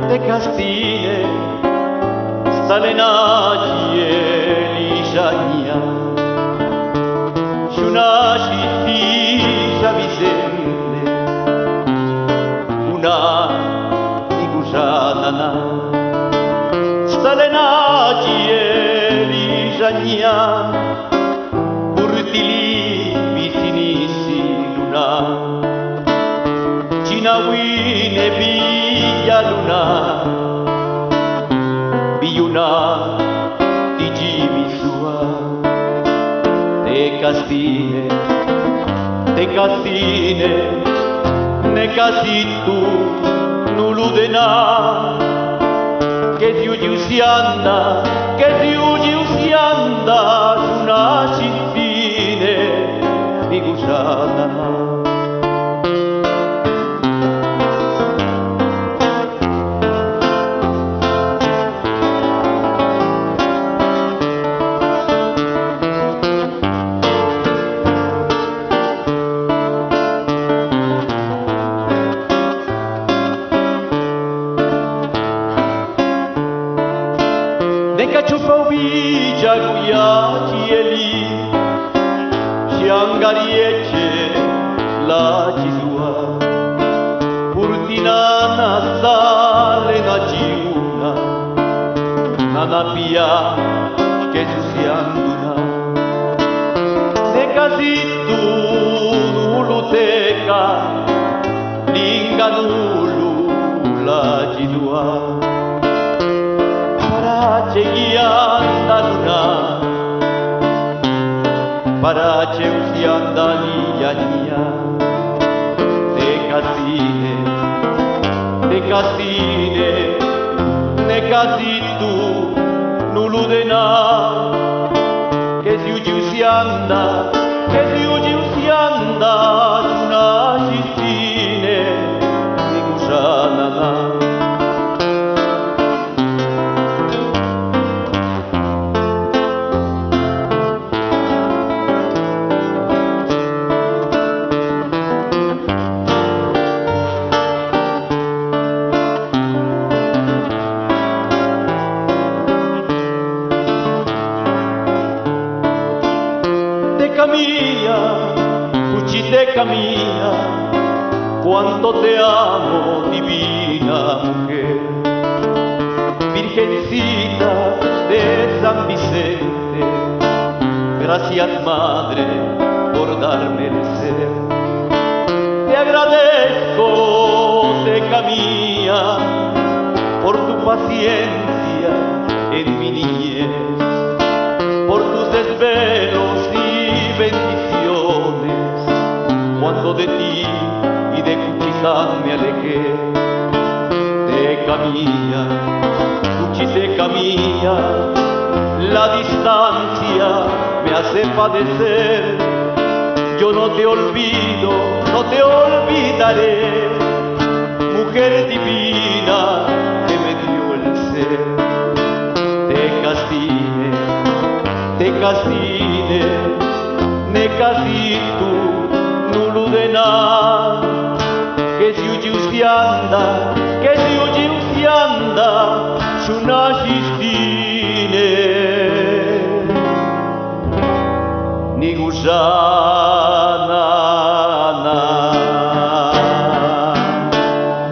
te castine, stalenagie liżania, szunashi tisza Vicente, una igużana, stalenagie liżania, urtili vicinisi luna. Wine via luna, viuna di gimisua, te castine, ne casitu nuludena, che giugiusianda, una cittine di gusana. Neka ciupowicza gujacieli, siangariecie la cizua, purtinana sale na ciuna, na napia che susianduna. Neka zitu nuluteca, linga nulu la cizua. Parace usianda niña, te castine, ne casitu nuludena, che si usianda, una cittine di gusana. Te camina, cuánto te amo, divina mujer, Virgencita de San Vicente, gracias Madre por darme el ser. Te agradezco, te camina, por tu paciencia en mi niñez, por tus desvelos y bendiciones. Cuando de ti y de Cuchitán me alejé, te camina, la distancia me hace padecer. Yo no te olvido, no te olvidaré, mujer divina que me dio el ser. Te castine, ne casitu nuludena, che si usianda, una cittine ni gusana.